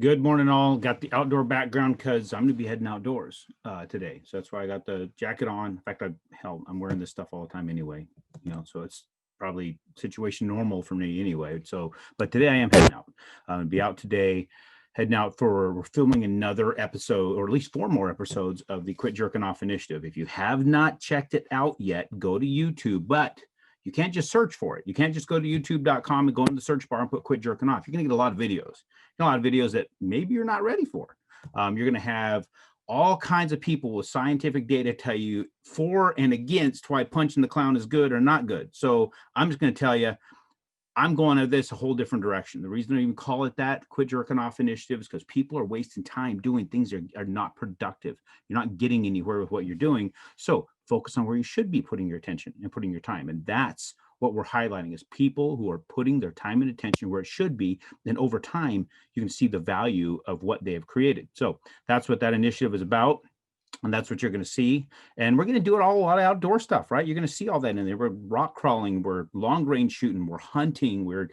Good morning, all. Got the outdoor background because I'm going to be heading outdoors today. So that's why I got the jacket on. In fact, I'm wearing this stuff all the time anyway. So it's probably situation normal for me anyway. So, but today I am heading out. I'm going to be out today, heading out we're filming another episode, or at least 4 more episodes of the Quit Jerking Off Initiative. If you have not checked it out yet, go to YouTube, but you can't just search for it. You can't just go to youtube.com and go into the search bar and put Quit Jerking Off. You're going to get a lot of videos. A lot of videos that maybe you're not ready for. You're going to have all kinds of people with scientific data tell you for and against why punching the clown is good or not good. So I'm just going to tell you, I'm going to this a whole different direction. The reason I even call it that, Quit Jerking Off Initiative, is because people are wasting time doing things that are not productive. You're not getting anywhere with what you're doing. So focus on where you should be putting your attention and putting your time. And that's what we're highlighting, is people who are putting their time and attention where it should be. And over time, you can see the value of what they have created. So that's what that initiative is about. And that's what you're going to see. And we're going to do it all, a lot of outdoor stuff, right? You're going to see all that in there. We're rock crawling, we're long range shooting, we're hunting, we're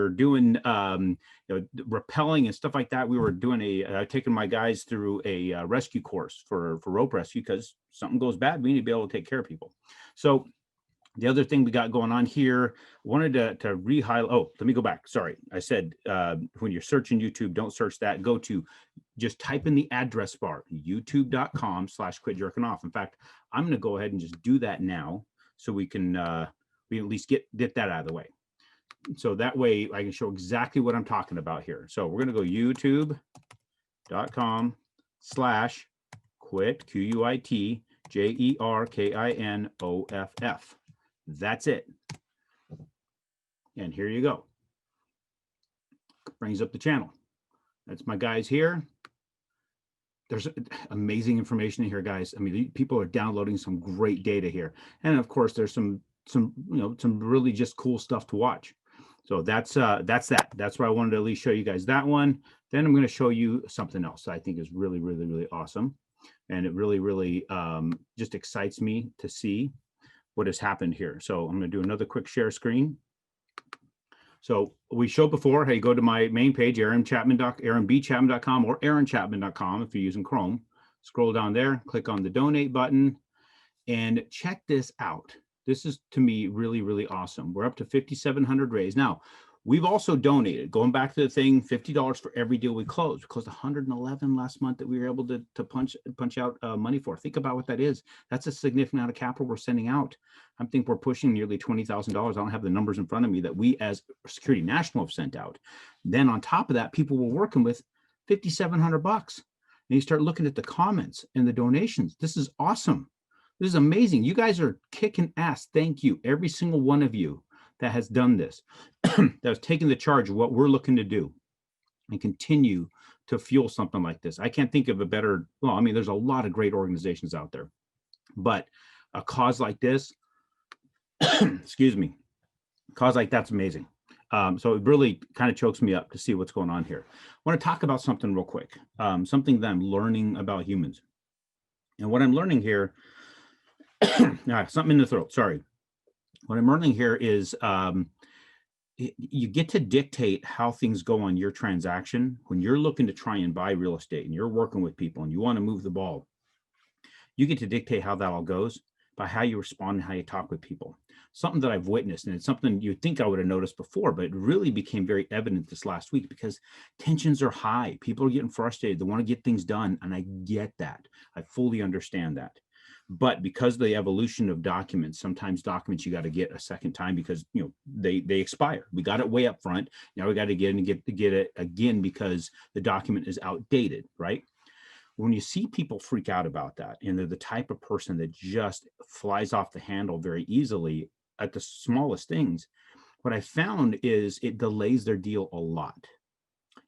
doing rappelling and stuff like that. We were doing taking my guys through a rescue course for rope rescue, because something goes bad, we need to be able to take care of people. So the other thing we got going on here, wanted to re-highlight. Oh, let me go back. Sorry. I said when you're searching YouTube, don't search that. Go to, just type in the address bar, youtube.com/quitjerkingoff. In fact, I'm going to go ahead and just do that now so we can we at least get that out of the way. So that way I can show exactly what I'm talking about here. So we're going to go youtube.com/quit, QUIT, JERKINOFF. That's it. And here you go. Brings up the channel. That's my guys here. There's amazing information in here, guys. I mean, people are downloading some great data here. And of course, there's some really just cool stuff to watch. So that's that. That's why I wanted to at least show you guys that one. Then I'm going to show you something else that I think is really, really, really awesome. And it really, really just excites me to see what has happened here. So I'm going to do another quick share screen. So we showed before, hey, go to my main page, aaron.chapman.com or aaron.chapman.com if you're using Chrome. Scroll down there, click on the donate button, and check this out. This is, to me, really, really awesome. We're up to 5,700 raised. Now, we've also donated, going back to the thing, $50 for every deal we closed. We closed 111 last month that we were able to punch out money for. Think about what that is. That's a significant amount of capital we're sending out. I think we're pushing nearly $20,000. I don't have the numbers in front of me that we as Security National have sent out. Then on top of that, people were working with $5,700. And you start looking at the comments and the donations. This is awesome. This is amazing. You guys are kicking ass. Thank you, every single one of you that has done this, that has taken the charge of what we're looking to do and continue to fuel something like this. I can't think of a better, well, I mean, there's a lot of great organizations out there, but a cause like this, excuse me, cause like that's amazing. So it really kind of chokes me up to see what's going on here. I want to talk about something real quick, something that I'm learning about humans. And what I'm learning here, something in the throat, sorry. What I'm learning here is you get to dictate how things go on your transaction. When you're looking to try and buy real estate and you're working with people and you want to move the ball, you get to dictate how that all goes by how you respond and how you talk with people. Something that I've witnessed, and it's something you'd think I would have noticed before, but it really became very evident this last week because tensions are high. People are getting frustrated. They want to get things done, and I get that. I fully understand that. But because of the evolution of documents, sometimes documents you got to get a second time because they expire. We got it way up front. Now we got to get it again because the document is outdated, right? When you see people freak out about that, and they're the type of person that just flies off the handle very easily at the smallest things, what I found is it delays their deal a lot.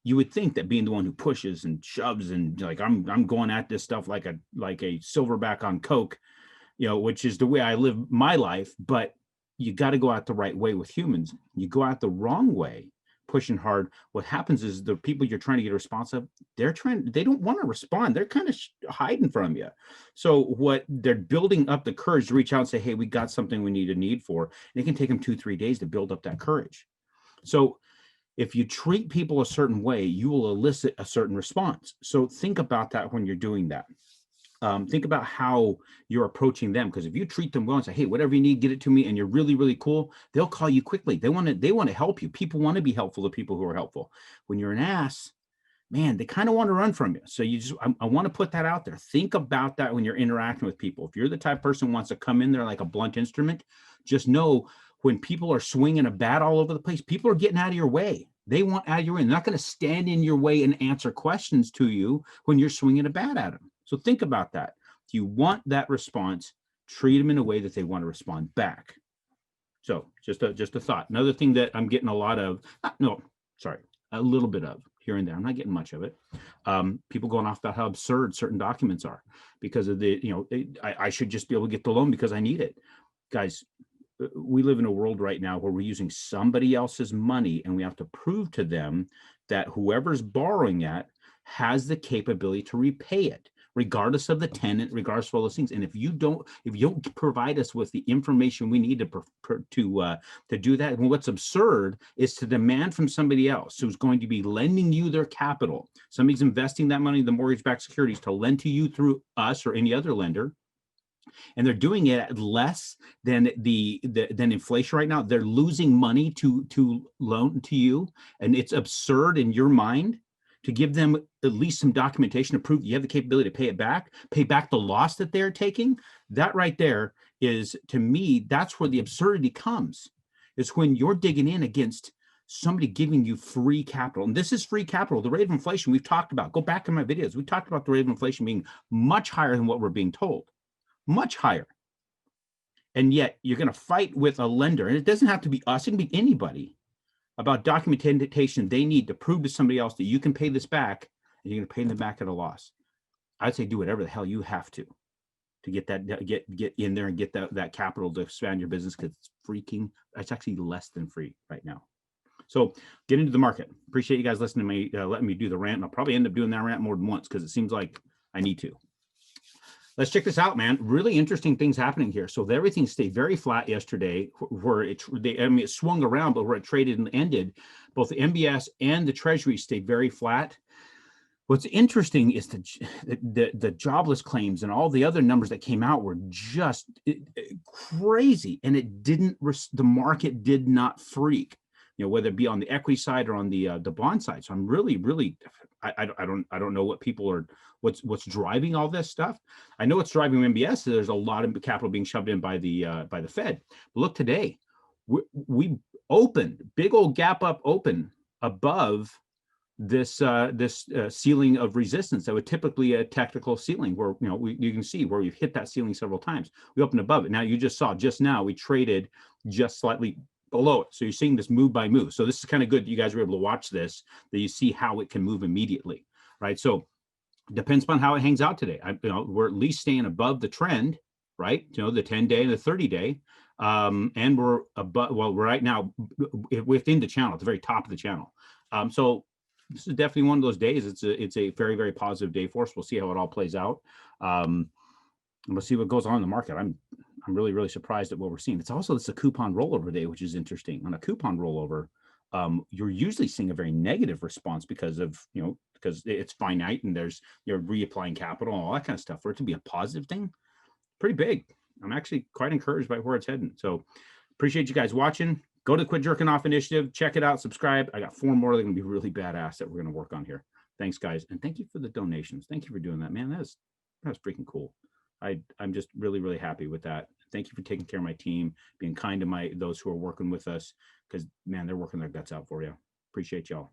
You would think that being the one who pushes and shoves and like I'm going at this stuff like a silverback on coke, which is the way I live my life. But you got to go out the right way with humans. You go out the wrong way, pushing hard. What happens is the people you're trying to get a response of, they don't want to respond. They're kind of hiding from you. So what they're building up the courage to reach out and say, hey, we got something we need for. And it can take them 2-3 days to build up that courage. So if you treat people a certain way, you will elicit a certain response. So think about that when you're doing that. Think about how you're approaching them, because if you treat them well and say, hey, whatever you need, get it to me, and you're really, really cool, they'll call you quickly. They want to help you. People want to be helpful to people who are helpful. When you're an ass, man, they kind of want to run from you. So I want to put that out there. Think about that when you're interacting with people. If you're the type of person who wants to come in there like a blunt instrument, just know when people are swinging a bat all over the place, people are getting out of your way. They want out of your way. They're not going to stand in your way and answer questions to you when you're swinging a bat at them. So think about that. If you want that response, treat them in a way that they want to respond back. So just a thought. Another thing that I'm getting a lot of, a little bit of here and there. I'm not getting much of it. People going off about how absurd certain documents are because of I should just be able to get the loan because I need it. Guys, we live in a world right now where we're using somebody else's money, and we have to prove to them that whoever's borrowing it has the capability to repay it, regardless of the tenant, regardless of all those things. And if you don't provide us with the information we need to do that, and what's absurd is to demand from somebody else who's going to be lending you their capital. Somebody's investing that money in the mortgage-backed securities to lend to you through us or any other lender, and they're doing it at less than than inflation right now. They're losing money to loan to you, and it's absurd in your mind to give them at least some documentation to prove you have the capability to pay back the loss that they're taking. That right there is, to me, that's where the absurdity comes. It's when you're digging in against somebody giving you free capital. And this is free capital. The rate of inflation we've talked about, go back in my videos, we talked about the rate of inflation being much higher than what we're being told. Much higher. And yet you're going to fight with a lender, and it doesn't have to be us, it can be anybody, about documentation they need to prove to somebody else that you can pay this back, and you're going to pay them back at a loss. I'd say do whatever the hell you have to get that, get in there and get that capital to expand your business, because it's actually less than free right now. So get into the market. Appreciate you guys listening to me, letting me do the rant. And I'll probably end up doing that rant more than once because it seems like I need to. Let's check this out, man. Really interesting things happening here. So everything stayed very flat yesterday, where it swung around, but where it traded and ended, both the MBS and the Treasury stayed very flat. What's interesting is the jobless claims and all the other numbers that came out were just crazy, and the market did not freak. Whether it be on the equity side or on the bond side. So I'm really, I don't know what people are, what's driving all this stuff. I know what's driving MBS. So there's a lot of capital being shoved in by the Fed. But look today, we opened big old gap up open above this ceiling of resistance that would typically a technical ceiling, where you can see where we've hit that ceiling several times. We opened above it. Now you just saw just now we traded just slightly below it. So you're seeing this move by move. So this is kind of good. You guys were able to watch this, that you see how it can move immediately, right? So depends on how it hangs out today. We're at least staying above the trend, right? The 10-day and the 30-day. And we're above, well, we're right now within the channel, at the very top of the channel. So this is definitely one of those days. It's a very, very positive day for us. We'll see how it all plays out. And we'll see what goes on in the market. I'm really, really surprised at what we're seeing. It's a coupon rollover day, which is interesting. On a coupon rollover, you're usually seeing a very negative response because it's finite and you're reapplying capital and all that kind of stuff. For it to be a positive thing, pretty big. I'm actually quite encouraged by where it's heading. So appreciate you guys watching. Go to the Quit Jerking Off Initiative. Check it out. Subscribe. I got 4 more that are going to be really badass that we're going to work on here. Thanks, guys. And thank you for the donations. Thank you for doing that, man. That's freaking cool. I'm just really, really happy with that. Thank you for taking care of my team, being kind to those who are working with us, because, man, they're working their guts out for you. Appreciate y'all.